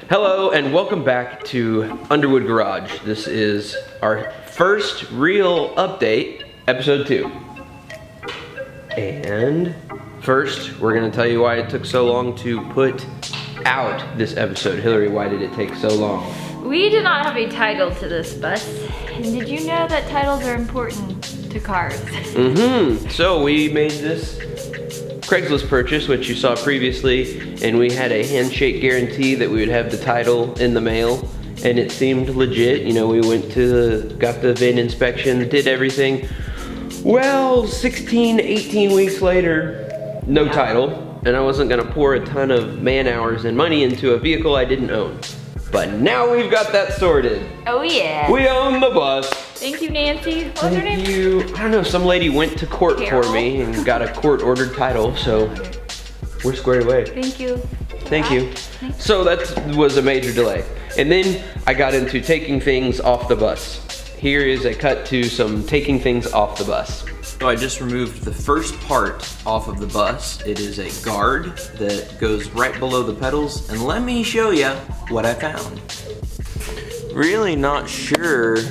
Hello and welcome back to Underwood Garage. This is our first real update, episode 2. And first, we're going to tell you why it took so long to put out this episode. Hillary, why did it take so long? We did not have a title to this bus. And did you know that titles are important to cars? So we made this Craigslist purchase, which you saw previously, and we had a handshake guarantee that we would have the title in the mail, and it seemed legit. You know, we got the VIN inspection, did everything. Well, 16, 18 weeks later, no title, and I wasn't gonna pour a ton of man hours and money into a vehicle I didn't own. But now we've got that sorted. Oh yeah. We own the bus. Thank you, Nancy. What was her name? Thank you. I don't know, some lady went to court Carol? for me and got a court-ordered title, so we're squared away. Thank you. Thank you. So that was a major delay. And then I got into taking things off the bus. Here is a cut to some taking things off the bus. So I just removed the first part off of the bus. It is a guard that goes right below the pedals, and let me show you what I found. Really not sure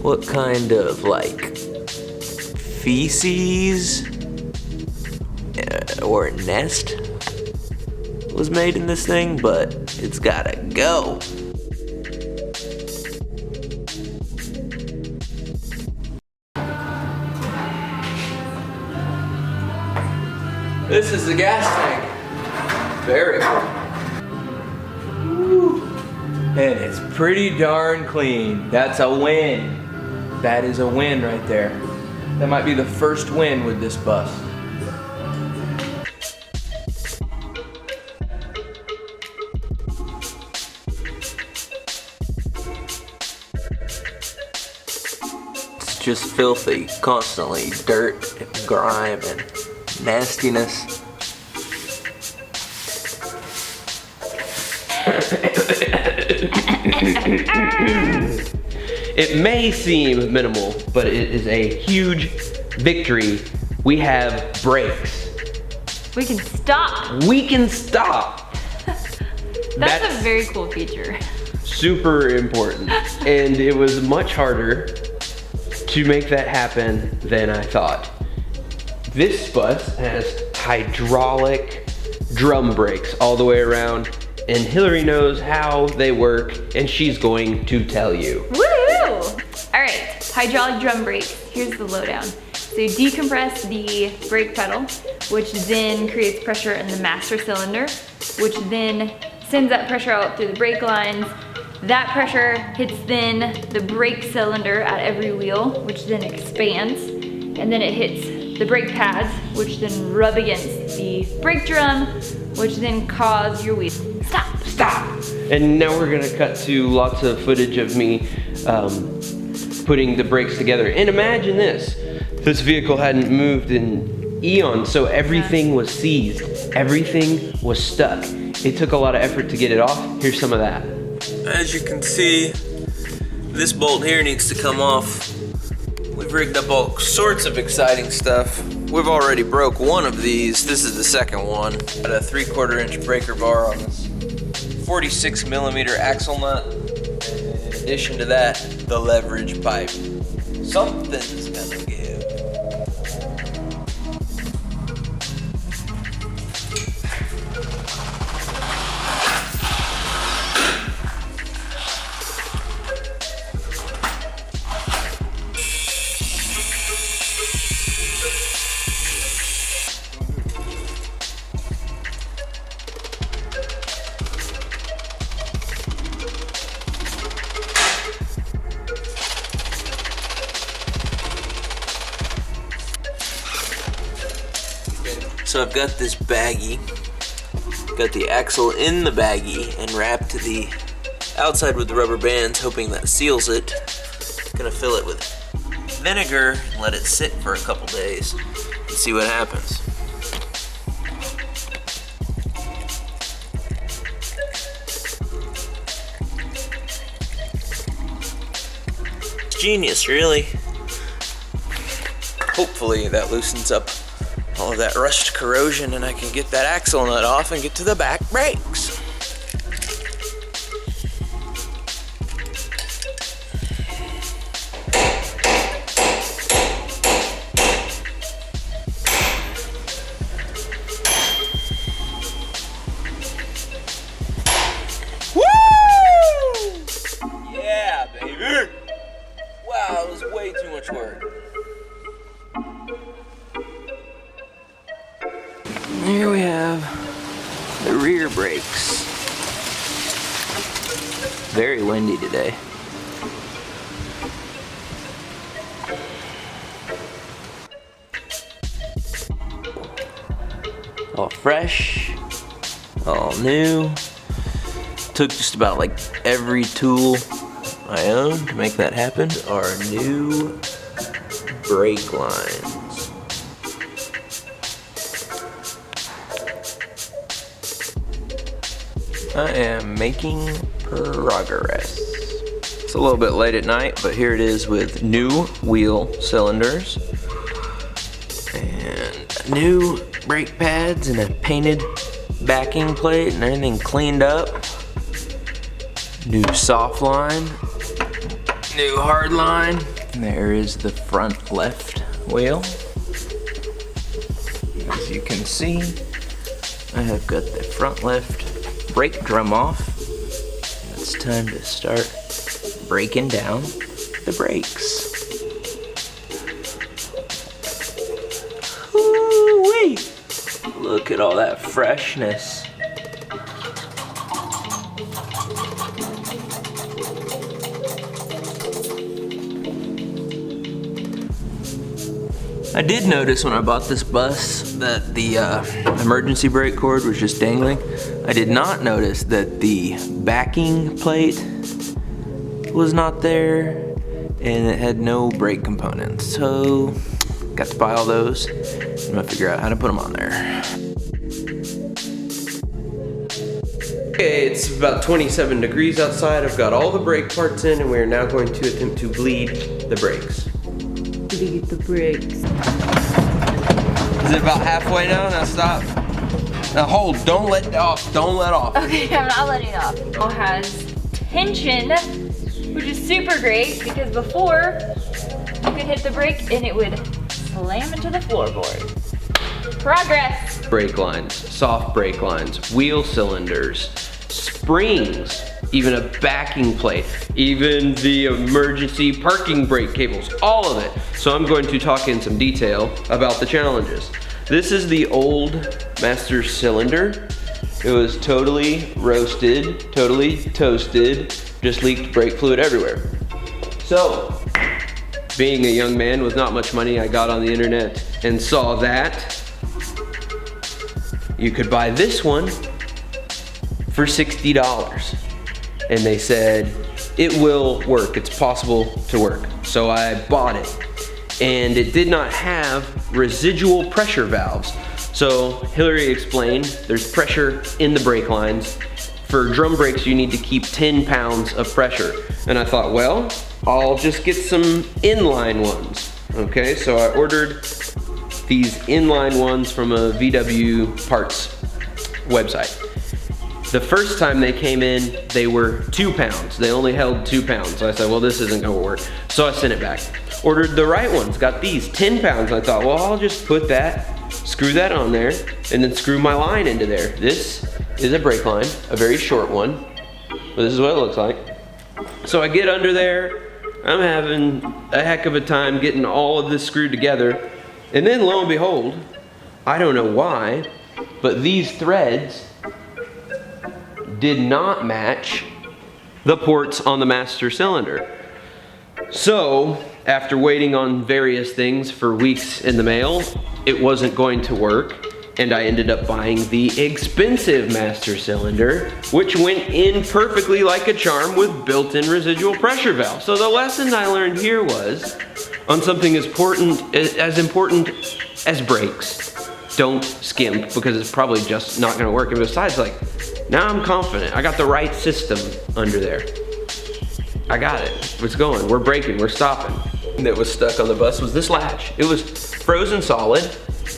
what kind of like feces or nest was made in this thing, but it's gotta go. This is the gas tank. Very cool. Woo. And it's pretty darn clean. That's a win. That is a win right there. That might be the first win with this bus. It's just filthy, constantly dirt and grime and nastiness. It may seem minimal, but it is a huge victory. We have brakes. We can stop. We can stop. That's a very cool feature. Super important. And it was much harder to make that happen than I thought. This bus has hydraulic drum brakes all the way around, and Hillary knows how they work, and she's going to tell you. Woo! All right, hydraulic drum brakes. Here's the lowdown. So you decompress the brake pedal, which then creates pressure in the master cylinder, which then sends that pressure out through the brake lines. That pressure hits then the brake cylinder at every wheel, which then expands, and then it hits the brake pads, which then rub against the brake drum, which then cause your wheel stop. And now we're gonna cut to lots of footage of me putting the brakes together. And imagine this vehicle hadn't moved in eons, so everything was seized. Everything was stuck. It took a lot of effort to get it off. Here's some of that. As you can see, this bolt here needs to come off. We've rigged up all sorts of exciting stuff. We've already broke one of these. This is the second one. Got a 3/4 inch breaker bar on this 46 millimeter axle nut. In addition to that, the leverage pipe. Something's gonna give. So I've got this baggie, got the axle in the baggie and wrapped the outside with the rubber bands, hoping that seals it. Gonna fill it with vinegar and let it sit for a couple days and see what happens. It's genius, really. Hopefully that loosens up all of that rust corrosion and I can get that axle nut off and get to the back brakes. have the rear brakes. Very windy today. All fresh, all new. Took just about like every tool I own to make that happen. Our new brake lines. I am making progress. It's a little bit late at night, but here it is with new wheel cylinders and new brake pads and a painted backing plate and everything cleaned up. New soft line, new hard line. And there is the front left wheel. As you can see, I have got the front left brake drum off. It's time to start breaking down the brakes. Ooh-wee! Look at all that freshness. I did notice when I bought this bus that the emergency brake cord was just dangling. I did not notice that the backing plate was not there and it had no brake components. So, got to buy all those. I'm gonna figure out how to put them on there. Okay, it's about 27 degrees outside. I've got all the brake parts in and we're now going to attempt to bleed the brakes. Bleed the brakes. Is it about halfway now? Now stop. Now hold, don't let off, don't let off. Okay, I'm not letting off. It has tension, which is super great because before you could hit the brake and it would slam into the floorboard. Progress. Brake lines, soft brake lines, wheel cylinders, springs, even a backing plate, even the emergency parking brake cables, all of it. So I'm going to talk in some detail about the challenges. This is the old master cylinder. It was totally roasted, totally toasted, just leaked brake fluid everywhere. So, being a young man with not much money, I got on the internet and saw that you could buy this one for $60. And they said, it will work, it's possible to work. So I bought it. And it did not have residual pressure valves. So Hillary explained, there's pressure in the brake lines. For drum brakes, you need to keep 10 pounds of pressure. And I thought, well, I'll just get some inline ones. Okay, so I ordered these inline ones from a VW parts website. The first time they came in, they were 2 pounds. They only held 2 pounds. So I said, well, this isn't gonna work. So I sent it back. Ordered the right ones, got these, 10 pounds. I thought, well, I'll just put that, screw that on there, and then screw my line into there. This is a brake line, a very short one. But this is what it looks like. So I get under there, I'm having a heck of a time getting all of this screwed together. And then lo and behold, I don't know why, but these threads did not match the ports on the master cylinder. So, after waiting on various things for weeks in the mail, it wasn't going to work, and I ended up buying the expensive master cylinder, which went in perfectly like a charm with built-in residual pressure valve. So the lesson I learned here was, on something as important as brakes, don't skimp, because it's probably just not gonna work. And besides, like, now I'm confident. I got the right system under there. I got it. It's going. We're braking. We're stopping. That was stuck on the bus was this latch. It was frozen solid,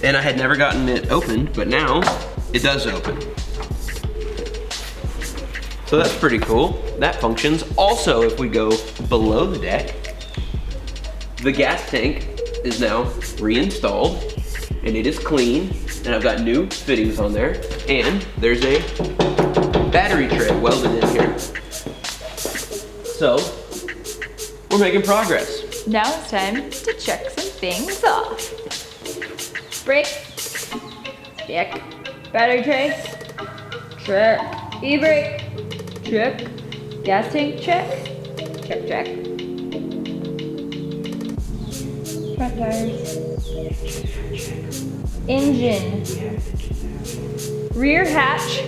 and I had never gotten it opened, but now it does open. So that's pretty cool. That functions. Also, if we go below the deck, the gas tank is now reinstalled, and it is clean, and I've got new fittings on there, and there's a battery tray welded in here. So, we're making progress. Now it's time to check some things off. Brake, check. Battery tray? Check. E-brake? Check. Gas tank? Check. Check, check. Front tires. Engine. Rear hatch.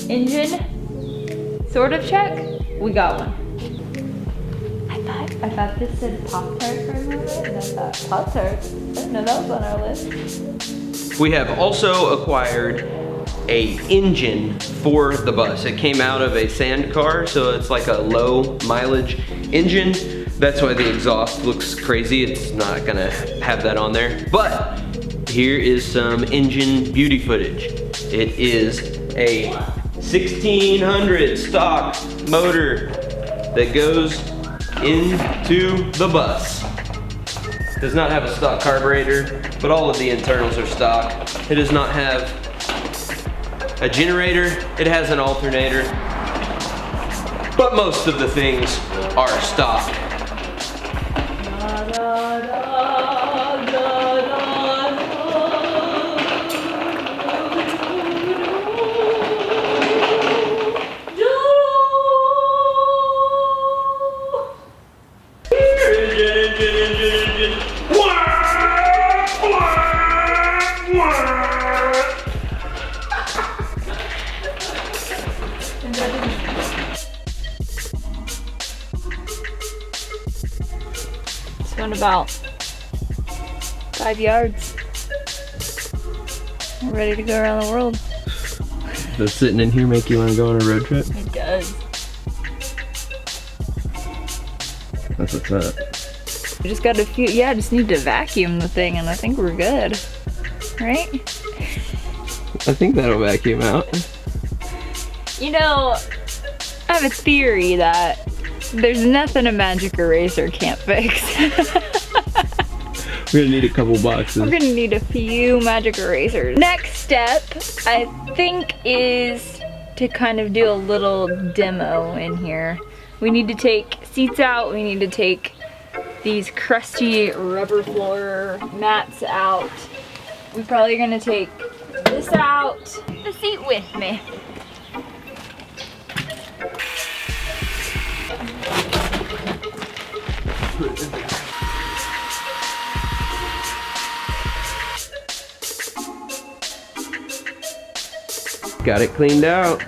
Engine. Sort of check. We got one. I thought this said Pop-Tart for a moment, and I thought Pop-Tart. I didn't know that was on our list. We have also acquired a engine for the bus. It came out of a sand car, so it's like a low mileage engine. That's why the exhaust looks crazy. It's not gonna have that on there. But here is some engine beauty footage. It is a 1600 stock motor that goes into the bus. Does not have a stock carburetor, but all of the internals are stock. It does not have a generator. It has an alternator, but most of the things are stock. This one about 5 yards. We're ready to go around the world. Does sitting in here make you want to go on a road trip? It does. That's what's up. We just got a few, yeah, just need to vacuum the thing and I think we're good. Right? I think that'll vacuum out. You know, I have a theory that there's nothing a magic eraser can't fix. We're gonna need a couple boxes. We're gonna need a few magic erasers. Next step, I think, is to kind of do a little demo in here. We need to take seats out, we need to take these crusty rubber floor mats out. We're probably gonna take this out. The seat with me. Got it cleaned out.